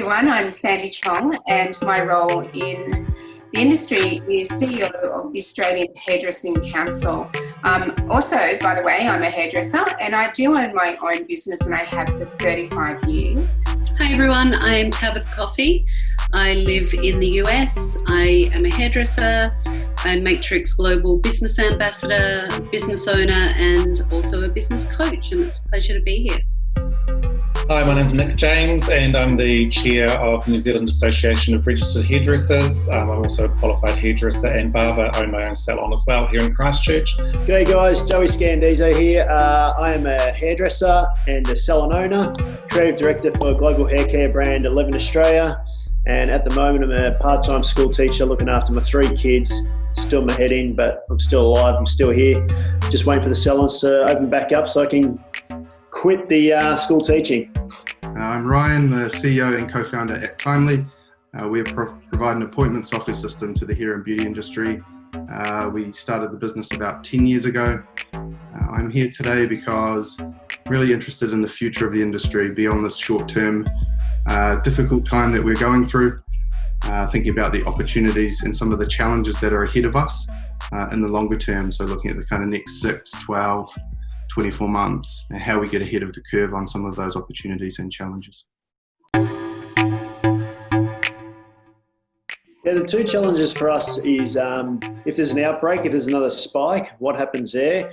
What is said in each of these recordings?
everyone, I'm Sandy Chong and my role in the industry is CEO of the Australian Hairdressing Council. Also, by the way, I'm a hairdresser and I do own my own business and I have for 35 years. Hi everyone, I'm Tabatha Coffey. I live in the US. I am a hairdresser, I'm Matrix Global Business Ambassador, business owner and also a business coach, and it's a pleasure to be here. Hi, my name's Niq James and I'm the chair of the New Zealand Association of Registered Hairdressers. I'm also a qualified hairdresser and barber. I own my own salon as well here in Christchurch. G'day guys, Joey Scandizzo here. I am a hairdresser and a salon owner, creative director for global hair care brand 11 Australia. And at the moment I'm a part-time school teacher looking after my 3 kids. Still my head in, but I'm still alive, I'm still here. Just waiting for the salons to open back up so I can quit the school teaching. I'm Ryan, the CEO and co-founder at Timely. We provide an appointment software system to the hair and beauty industry. We started the business about 10 years ago. I'm here today because I'm really interested in the future of the industry beyond this short-term difficult time that we're going through, thinking about the opportunities and some of the challenges that are ahead of us in the longer term. So looking at the kind of next 6, 12, 24 months and how we get ahead of the curve on some of those opportunities and challenges. Yeah, the 2 challenges for us is if there's an outbreak, if there's another spike, what happens there?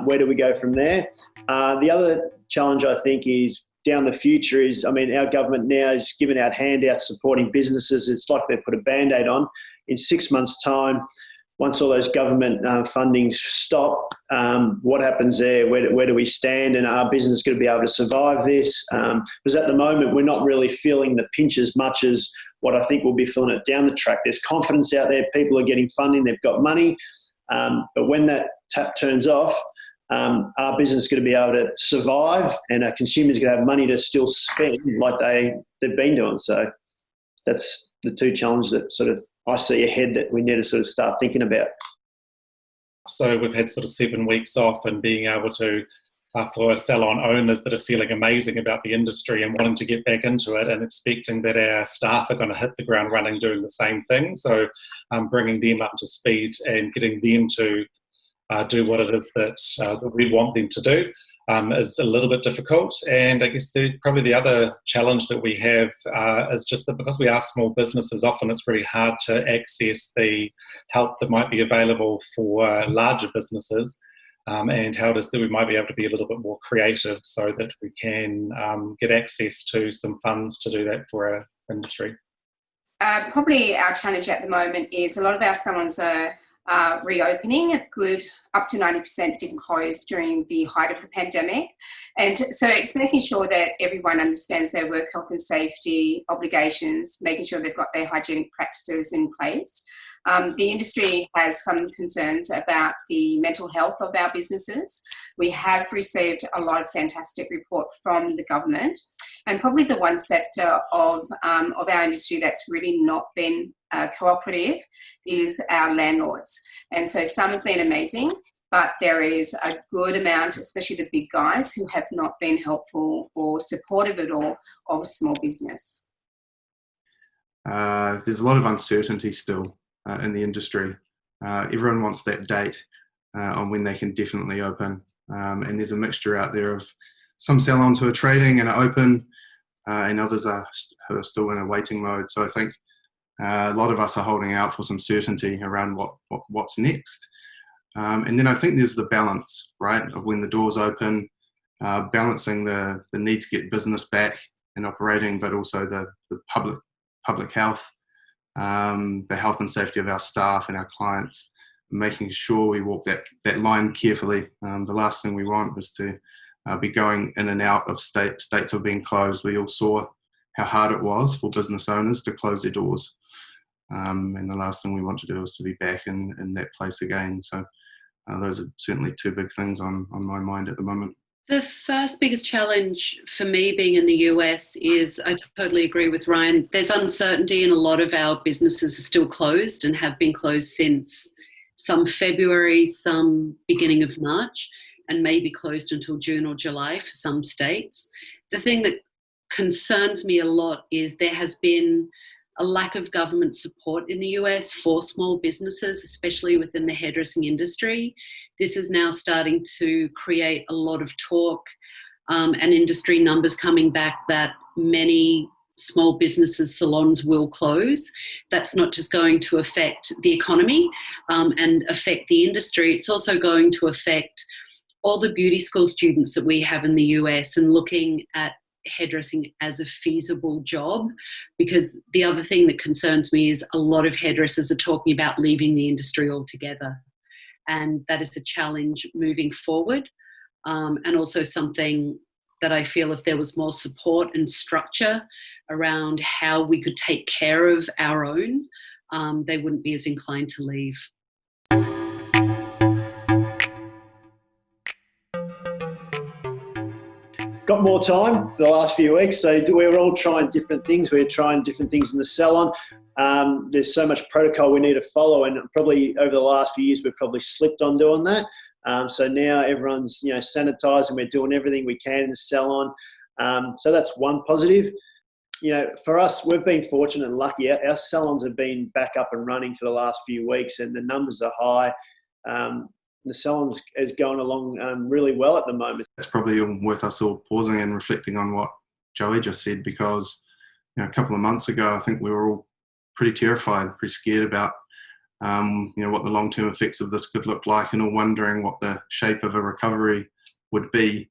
Where do we go from there? The other challenge I think is down the future is, our government now is giving out handouts supporting businesses. It's like they put a Band-Aid on. In 6 months' time, once all those government fundings stop, what happens there? Where do we stand? And are businesses going to be able to survive this? Because at the moment, we're not really feeling the pinch as much as what I think we'll be feeling it down the track. There's confidence out there. People are getting funding. They've got money. But when that tap turns off, our business is going to be able to survive and our consumers are going to have money to still spend like they've been doing. So that's the 2 challenges that sort of I see ahead that we need to sort of start thinking about. So we've had sort of 7 weeks off and being able to, for salon owners that are feeling amazing about the industry and wanting to get back into it and expecting that our staff are going to hit the ground running doing the same thing. So bringing them up to speed and getting them to do what it is that we want them to do is a little bit difficult. And I guess probably the other challenge that we have is just that because we are small businesses, often it's really hard to access the help that might be available for larger businesses, and how it is that we might be able to be a little bit more creative so that we can get access to some funds to do that for our industry. Probably our challenge at the moment is a lot of our salons are reopening. Good, up to 90% didn't close during the height of the pandemic. And so it's making sure that everyone understands their work health and safety obligations, making sure they've got their hygienic practices in place. The industry has some concerns about the mental health of our businesses. We have received a lot of fantastic report from the government, and probably the one sector of our industry that's really not been cooperative is our landlords. And so some have been amazing, but there is a good amount, especially the big guys, who have not been helpful or supportive at all of small business. There's a lot of uncertainty still in the industry. Everyone wants that date on when they can definitely open. And there's a mixture out there of some salons who are trading and are open, and others who are still in a waiting mode. So I think a lot of us are holding out for some certainty around what's next. And then I think there's the balance, right, of when the doors open, balancing the need to get business back and operating, but also the public health, the health and safety of our staff and our clients, making sure we walk that line carefully. The last thing we want is to be going in and out of states of being closed. We all saw how hard it was for business owners to close their doors. And the last thing we want to do is to be back in that place again. So those are certainly 2 big things on my mind at the moment. The first biggest challenge for me being in the US is, I totally agree with Ryan, there's uncertainty and a lot of our businesses are still closed and have been closed since some February, some beginning of March, and maybe closed until June or July for some states. The thing that concerns me a lot is there has been a lack of government support in the US for small businesses, especially within the hairdressing industry. This is now starting to create a lot of talk and industry numbers coming back that many small businesses, salons will close. That's not just going to affect the economy and affect the industry, it's also going to affect all the beauty school students that we have in the US and looking at hairdressing as a feasible job. Because the other thing that concerns me is a lot of hairdressers are talking about leaving the industry altogether. And that is a challenge moving forward. And also something that I feel if there was more support and structure around how we could take care of our own, they wouldn't be as inclined to leave. Got more time for the last few weeks, so we're all trying different things. We're trying different things in the salon. There's so much protocol we need to follow, and probably over the last few years we've probably slipped on doing that. So now everyone's sanitizing. We're doing everything we can in the salon. So that's one positive. For us, we've been fortunate and lucky. Our salons have been back up and running for the last few weeks, and the numbers are high. The salons is going along really well at the moment. It's probably worth us all pausing and reflecting on what Joey just said, because a couple of months ago, I think we were all pretty terrified, pretty scared about what the long-term effects of this could look like, and all wondering what the shape of a recovery would be.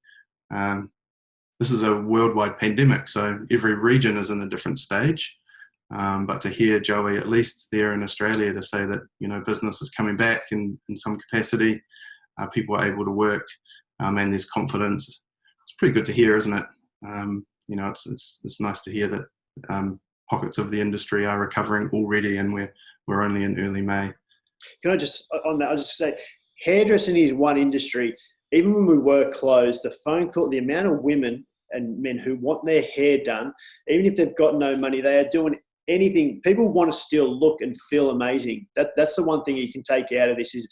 This is a worldwide pandemic, so every region is in a different stage. But to hear Joey, at least there in Australia, to say that business is coming back in some capacity, people are able to work, and there's confidence. It's pretty good to hear, isn't it? It's nice to hear that pockets of the industry are recovering already, and we're only in early May. Can I just on that? I just say, hairdressing is one industry. Even when we were closed, the phone call, the amount of women and men who want their hair done, even if they've got no money, they are doing anything. People want to still look and feel amazing. That's the one thing you can take out of this is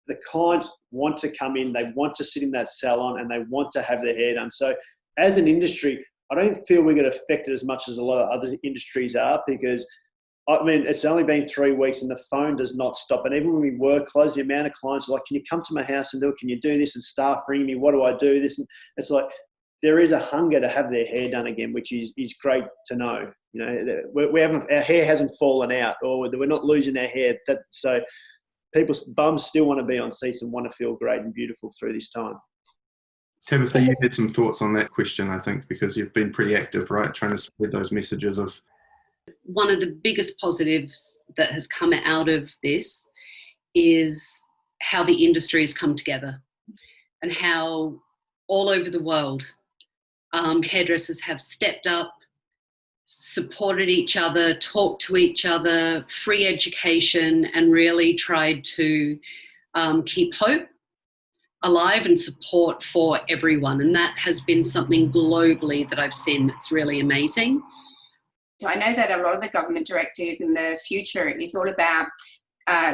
the clients want to come in, they want to sit in that salon, and they want to have their hair done. So as an industry, I don't feel we get affected as much as a lot of other industries are, because it's only been 3 weeks and the phone does not stop. And even when we were closed, the amount of clients are like, can you come to my house and do it? Can you do this? And staff ringing me, what do I do this? And it's like, there is a hunger to have their hair done again, which is great to know. Our hair hasn't fallen out, or we're not losing our hair. So people's bums still want to be on seats and want to feel great and beautiful through this time. Tabatha, you had some thoughts on that question, I think, because you've been pretty active, right, trying to spread those messages of... One of the biggest positives that has come out of this is how the industry has come together, and how all over the world hairdressers have stepped up, supported each other, talked to each other, free education, and really tried to keep hope alive and support for everyone. And that has been something globally that I've seen that's really amazing. I know that a lot of the government directive in the future is all about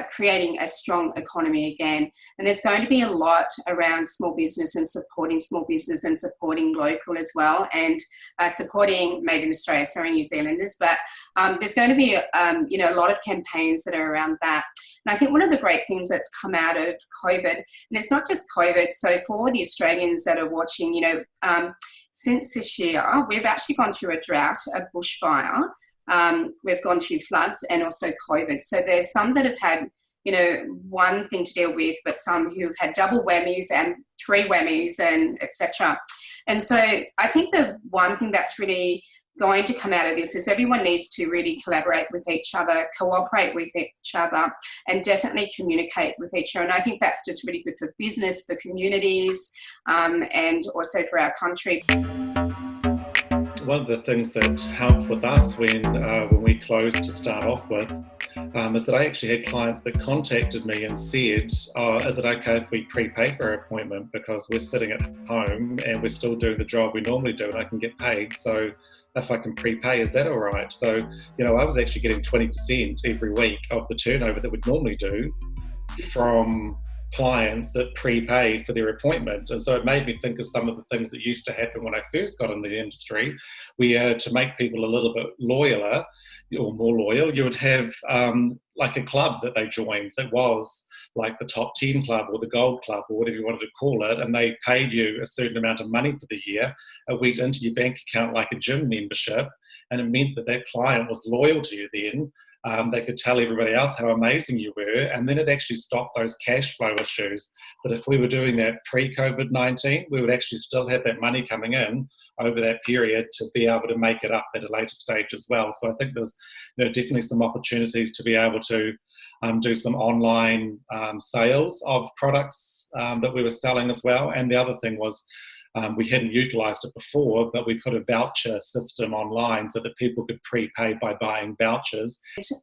creating a strong economy again. And there's going to be a lot around small business and supporting small business and supporting local as well, and supporting Made in Australia, sorry, New Zealanders. But there's going to be, a lot of campaigns that are around that. And I think one of the great things that's come out of COVID, and it's not just COVID, so for the Australians that are watching, since this year, we've actually gone through a drought, a bushfire. We've gone through floods and also COVID. So there's some that have had, one thing to deal with, but some who've had double whammies and 3 whammies and etc. And so I think the one thing that's really going to come out of this is everyone needs to really collaborate with each other, cooperate with each other, and definitely communicate with each other. And I think that's just really good for business, for communities, and also for our country. One of the things that helped with us when we closed to start off with is that I actually had clients that contacted me and said, is it okay if we prepay for our appointment, because we're sitting at home and we're still doing the job we normally do and I can get paid, so if I can prepay, is that all right? So, I was actually getting 20% every week of the turnover that we'd normally do from clients that prepaid for their appointment. And so it made me think of some of the things that used to happen when I first got in the industry, where to make people a little bit loyaler or more loyal, you would have like a club that they joined that was like the top 10 club or the gold club or whatever you wanted to call it, and they paid you a certain amount of money for the year. It went into your bank account like a gym membership, and it meant that that client was loyal to you then. They could tell everybody else how amazing you were, and then it actually stopped those cash flow issues that if we were doing that pre-COVID-19, we would actually still have that money coming in over that period to be able to make it up at a later stage as well. So I think there's definitely some opportunities to be able to do some online sales of products that we were selling as well. And the other thing was, we hadn't utilised it before, but we put a voucher system online so that people could prepay by buying vouchers.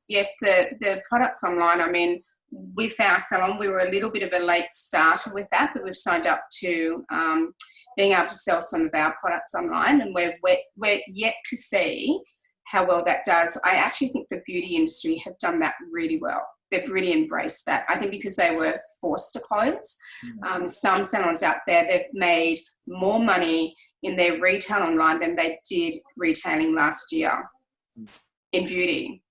Yes, the products online, I mean, with our salon, we were a little bit of a late starter with that, but we've signed up to being able to sell some of our products online, and we're yet to see how well that does. I actually think the beauty industry have done that really well. They've really embraced that. I think because they were forced to close. Some salons out there, they've made more money in their retail online than they did retailing last year in beauty.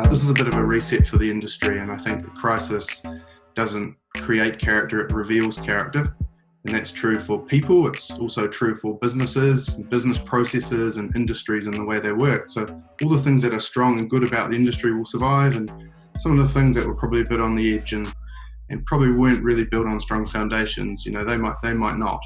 This is a bit of a reset for the industry, and I think a crisis doesn't create character, it reveals character. And that's true for people, it's also true for businesses, business processes and industries and the way they work. So all the things that are strong and good about the industry will survive, and some of the things that were probably a bit on the edge and probably weren't really built on strong foundations, they might not.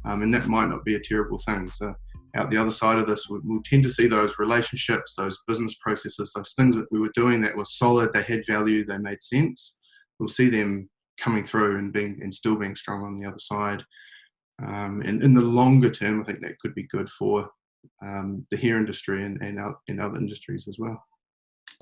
And that might not be a terrible thing. So out the other side of this, we'll tend to see those relationships, those business processes, those things that we were doing that were solid, they had value, they made sense. We'll see them coming through and still being strong on the other side. And in the longer term, I think that could be good for the hair industry and other industries as well.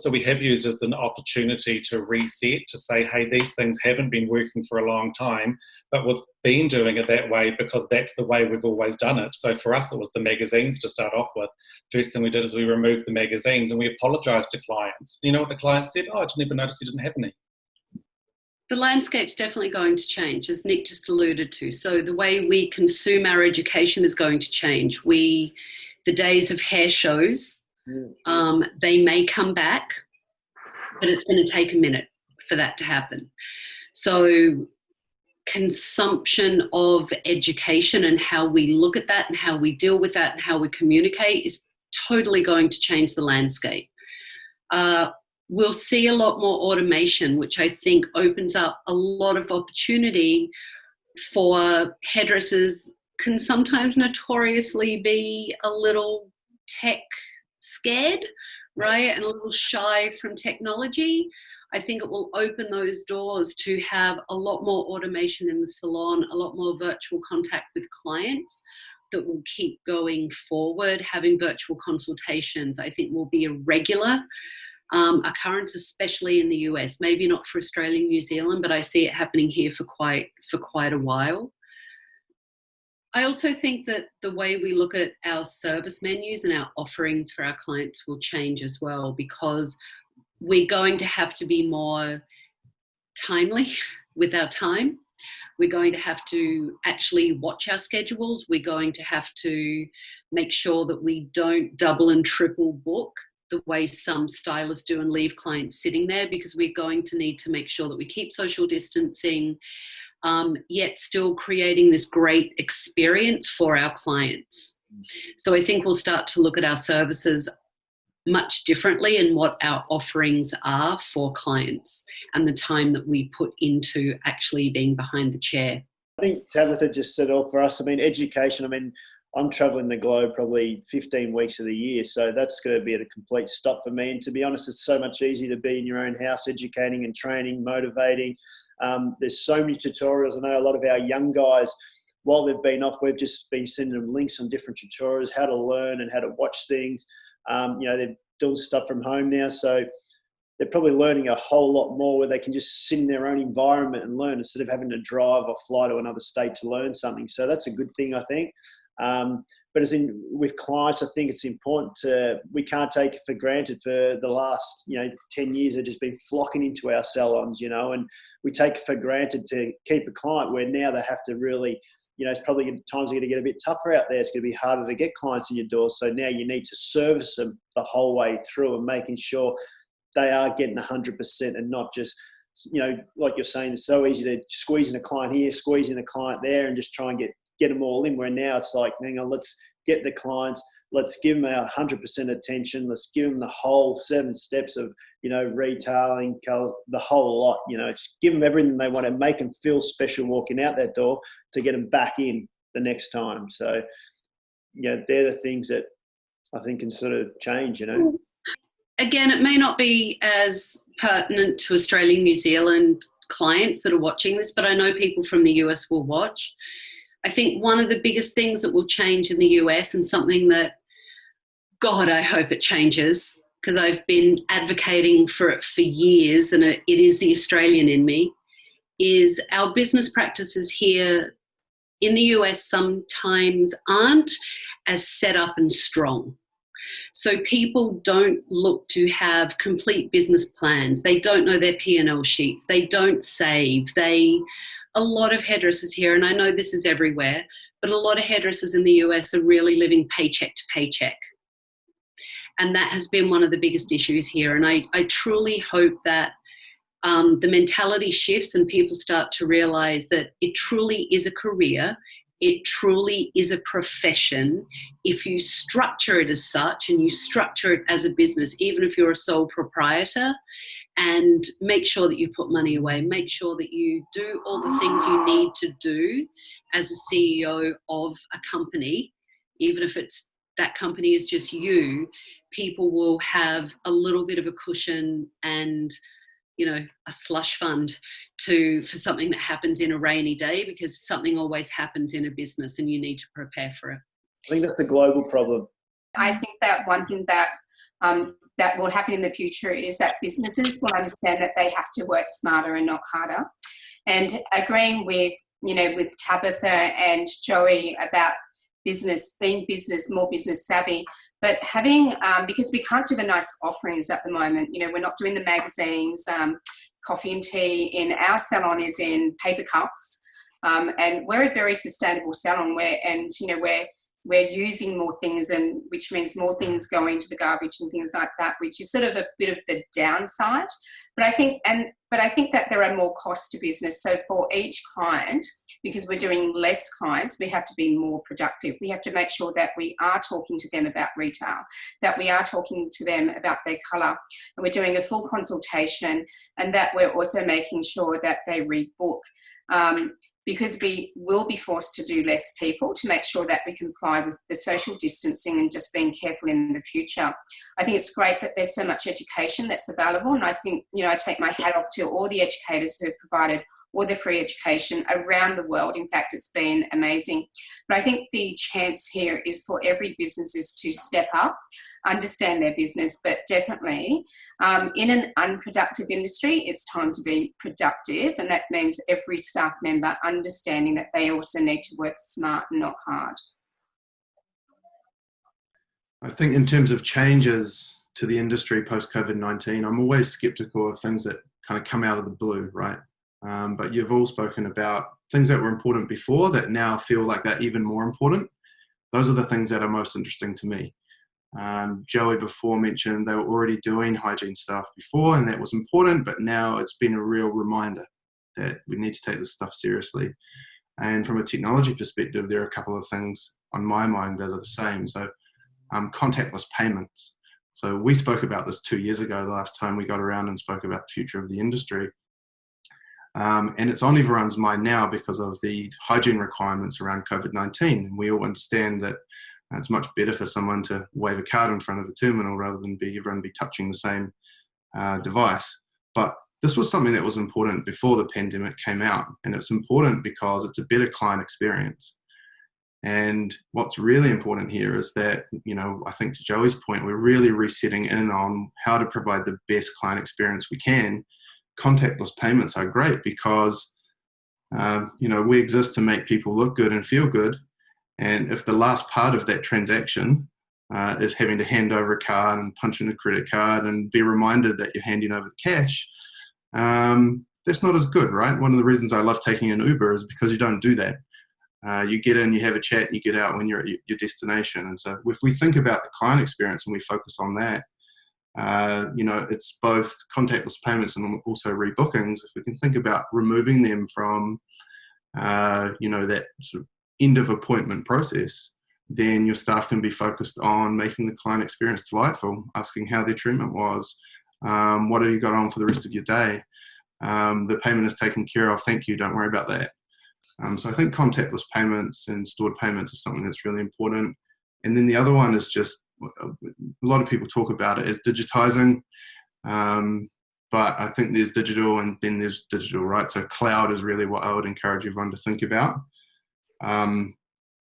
So we have used it as an opportunity to reset, to say, hey, these things haven't been working for a long time, but we've been doing it that way because that's the way we've always done it. So for us, it was the magazines to start off with. First thing we did is we removed the magazines and we apologised to clients. You know what the clients said? Oh, I didn't even notice you didn't have any. The landscape's definitely going to change, as Niq just alluded to. So the way we consume our education is going to change. The days of hair shows, they may come back, but it's going to take a minute for that to happen. So consumption of education and how we look at that and how we deal with that and how we communicate is totally going to change the landscape. We'll see a lot more automation, which I think opens up a lot of opportunity for hairdressers. Can sometimes notoriously be a little tech scared, right, and a little shy from technology. I think it will open those doors to have a lot more automation in the salon, a lot more virtual contact with clients that will keep going forward. Having virtual consultations, I think, will be a regular occurrence, especially in the US. Maybe not for Australia and New Zealand, but I see it happening here for quite a while. I also think that the way we look at our service menus and our offerings for our clients will change as well, because we're going to have to be more timely with our time. We're going to have to actually watch our schedules. We're going to have to make sure that we don't double and triple book the way some stylists do and leave clients sitting there, because we're going to need to make sure that we keep social distancing, yet still creating this great experience for our clients. So I think we'll start to look at our services much differently and what our offerings are for clients and the time that we put into actually being behind the chair. I think Tabatha just said all for us. I mean, education, I'm traveling the globe probably 15 weeks of the year, so that's going to be at a complete stop for me. And to be honest, it's so much easier to be in your own house, educating and training, motivating. There's so many tutorials. I know a lot of our young guys, while they've been off, we've just been sending them links on different tutorials, how to learn and how to watch things. They're doing stuff from home now, so they're probably learning a whole lot more where they can just sit in their own environment and learn instead of having to drive or fly to another state to learn something. So that's a good thing, I think. But as in with clients, I think it's important we can't take it for granted. For the last, 10 years, they've just been flocking into our salons, and we take it for granted to keep a client, where now they have to really, it's probably times are going to get a bit tougher out there. It's going to be harder to get clients in your door. So now you need to service them the whole way through and making sure they are getting 100% and not just, like you're saying, it's so easy to squeeze in a client here, squeeze in a client there, and just try and get them all in, where now it's like, hang on, let's get the clients, let's give them our 100% attention, let's give them the whole 7 steps of, retailing, the whole lot, just give them everything they want and make them feel special walking out that door to get them back in the next time. So, they're the things that I think can sort of change, Again, it may not be as pertinent to Australian, New Zealand clients that are watching this, but I know people from the US will watch. I think one of the biggest things that will change in the US, and something that, God, I hope it changes, because I've been advocating for it for years, and it is the Australian in me, is our business practices here in the US sometimes aren't as set up and strong. So people don't look to have complete business plans. They don't know their P&L sheets. They don't save. A lot of hairdressers here, and I know this is everywhere, but a lot of hairdressers in the US are really living paycheck to paycheck. And that has been one of the biggest issues here. And I truly hope that the mentality shifts and people start to realize that it truly is a career. It truly is a profession. If you structure it as such and you structure it as a business, even if you're a sole proprietor, and make sure that you put money away, make sure that you do all the things you need to do as a CEO of a company, even if that company is just you, people will have a little bit of a cushion and, a slush fund for something that happens in a rainy day, because something always happens in a business and you need to prepare for it. I think that's the global problem. I think that one thing that that will happen in the future is that businesses will understand that they have to work smarter and not harder. And agreeing with Tabatha and Joey about being more business savvy, but having, because we can't do the nice offerings at the moment, we're not doing the magazines, coffee and tea in our salon is in paper cups. And we're a very sustainable salon we're using more things, and which means more things go into the garbage and things like that, which is sort of a bit of the downside. But I think that there are more costs to business. So for each client, because we're doing less clients, we have to be more productive. We have to make sure that we are talking to them about retail, that we are talking to them about their colour, and we're doing a full consultation, and that we're also making sure that they rebook. Because we will be forced to do less people to make sure that we comply with the social distancing and just being careful in the future. I think it's great that there's so much education that's available, and I think, I take my hat off to all the educators who have provided all the free education around the world. In fact, it's been amazing. But I think the chance here is for every business to step up, understand their business, but definitely in an unproductive industry, it's time to be productive. And that means every staff member understanding that they also need to work smart and not hard. I think in terms of changes to the industry post-COVID-19, I'm always skeptical of things that kind of come out of the blue, right? But you've all spoken about things that were important before that now feel like they're even more important. Those are the things that are most interesting to me. Joey before mentioned they were already doing hygiene stuff before, and that was important, but now it's been a real reminder that we need to take this stuff seriously. And from a technology perspective, there are a couple of things on my mind that are the same. So contactless payments. So we spoke about this 2 years ago, the last time we got around and spoke about the future of the industry. And it's on everyone's mind now because of the hygiene requirements around COVID-19. And we all understand that it's much better for someone to wave a card in front of a terminal rather than everyone be touching the same device. But this was something that was important before the pandemic came out. And it's important because it's a better client experience. And what's really important here is that, I think to Joey's point, we're really resetting in on how to provide the best client experience we can. Contactless payments are great because, we exist to make people look good and feel good. And if the last part of that transaction is having to hand over a card and punch in a credit card and be reminded that you're handing over the cash, that's not as good, right? One of the reasons I love taking an Uber is because you don't do that. You get in, you have a chat, and you get out when you're at your destination. And so if we think about the client experience and we focus on that, it's both contactless payments and also rebookings. If we can think about removing them from, that sort of end of appointment process, then your staff can be focused on making the client experience delightful, asking how their treatment was, what have you got on for the rest of your day, the payment is taken care of, thank you, don't worry about that. So I think contactless payments and stored payments is something that's really important. And then the other one is just, a lot of people talk about it as digitizing, but I think there's digital and then there's digital, right? So cloud is really what I would encourage everyone to think about.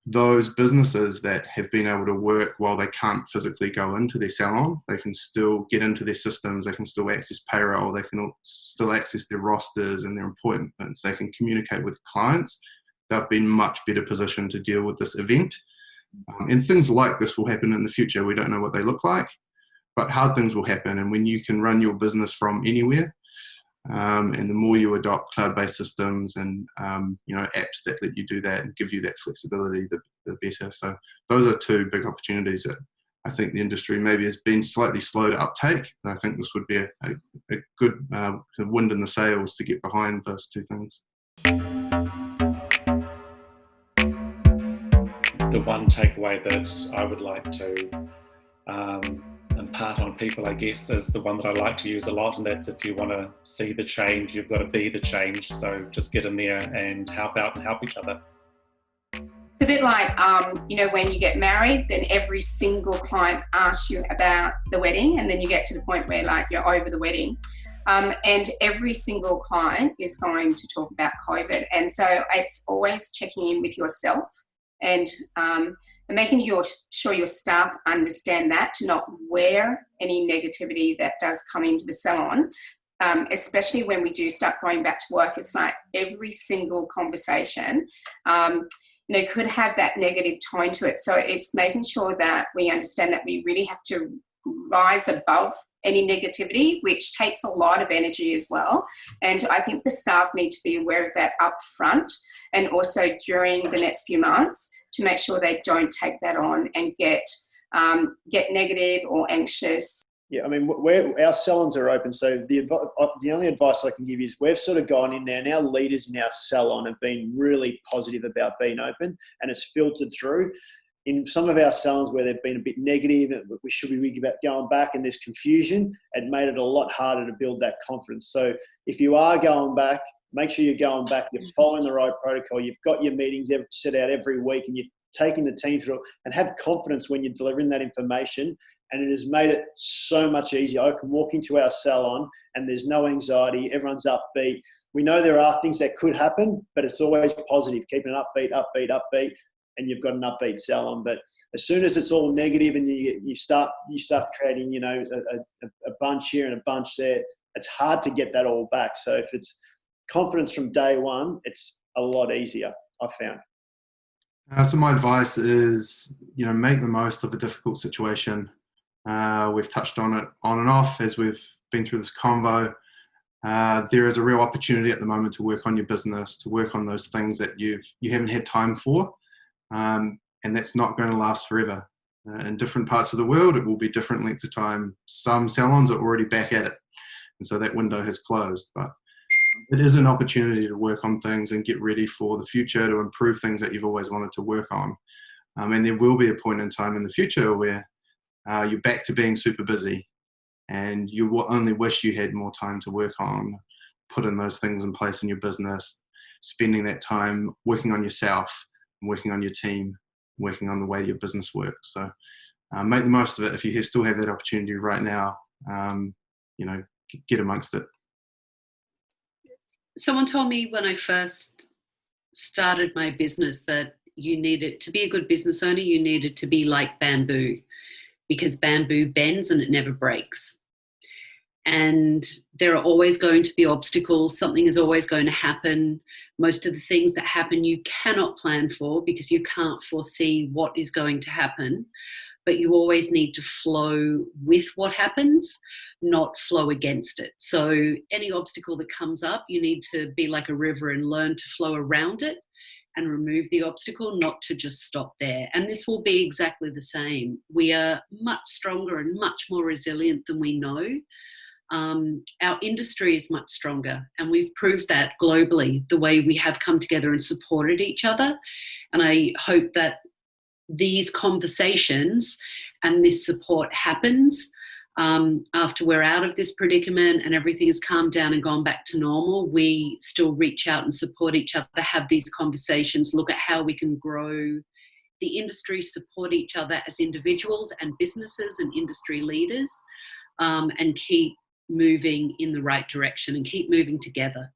Those businesses that have been able to work while they can't physically go into their salon, they can still get into their systems, they can still access payroll, they can still access their rosters and their appointments, they can communicate with clients. They've been much better positioned to deal with this event. And things like this will happen in the future. We don't know what they look like, but hard things will happen. And when you can run your business from anywhere, and the more you adopt cloud-based systems and apps that let you do that and give you that flexibility, the better. So those are two big opportunities that I think the industry maybe has been slightly slow to uptake. And I think this would be a good wind in the sails to get behind those two things. The one takeaway that I would like to impart on people, I guess, is the one that I like to use a lot, and that's if you want to see the change, you've got to be the change. So just get in there and help out and help each other. It's a bit like, when you get married, then every single client asks you about the wedding, and then you get to the point where you're over the wedding. And every single client is going to talk about COVID. And so it's always checking in with yourself and making sure your staff understand that, to not wear any negativity that does come into the salon, especially when we do start going back to work. It's like every single conversation, could have that negative tone to it. So it's making sure that we understand that we really have to rise above any negativity, which takes a lot of energy as well. And I think the staff need to be aware of that up front and also during the next few months, to make sure they don't take that on and get negative or anxious. Yeah, I mean, our salons are open, so the only advice I can give you is we've sort of gone in there, and our leaders in our salon have been really positive about being open, and it's filtered through. In some of our salons where they've been a bit negative, we should be thinking about going back, and there's confusion, it made it a lot harder to build that confidence. So if you are going back, make sure you're going back, you're following the right protocol, you've got your meetings set out every week, and you're taking the team through, and have confidence when you're delivering that information. And it has made it so much easier. I can walk into our salon and there's no anxiety, everyone's upbeat. We know there are things that could happen, but it's always positive, keeping it upbeat, and you've got an upbeat salon. But as soon as it's all negative and you start creating, a bunch here and a bunch there, it's hard to get that all back. So if it's confidence from day one, it's a lot easier, I've found. So my advice is, make the most of a difficult situation. We've touched on it on and off as we've been through this convo. There is a real opportunity at the moment to work on your business, to work on those things that you haven't had time for, and that's not going to last forever. In different parts of the world, it will be different lengths of time. Some salons are already back at it, and so that window has closed. But it is an opportunity to work on things and get ready for the future, to improve things that you've always wanted to work on. And there will be a point in time in the future where you're back to being super busy, and you will only wish you had more time to work on putting those things in place in your business, spending that time working on yourself, working on your team, working on the way your business works. So make the most of it. If you still have that opportunity right now, get amongst it. Someone told me when I first started my business that you needed to be a good business owner, you needed to be like bamboo, because bamboo bends and it never breaks. And there are always going to be obstacles. Something is always going to happen. Most of the things that happen you cannot plan for, because you can't foresee what is going to happen. But you always need to flow with what happens, not flow against it. So any obstacle that comes up, you need to be like a river and learn to flow around it and remove the obstacle, not to just stop there. And this will be exactly the same. We are much stronger and much more resilient than we know. Our industry is much stronger, and we've proved that globally, the way we have come together and supported each other. And I hope that these conversations and this support happens after we're out of this predicament and everything has calmed down and gone back to normal. We still reach out and support each other, have these conversations, look at how we can grow the industry, support each other as individuals and businesses and industry leaders, and keep moving in the right direction and keep moving together.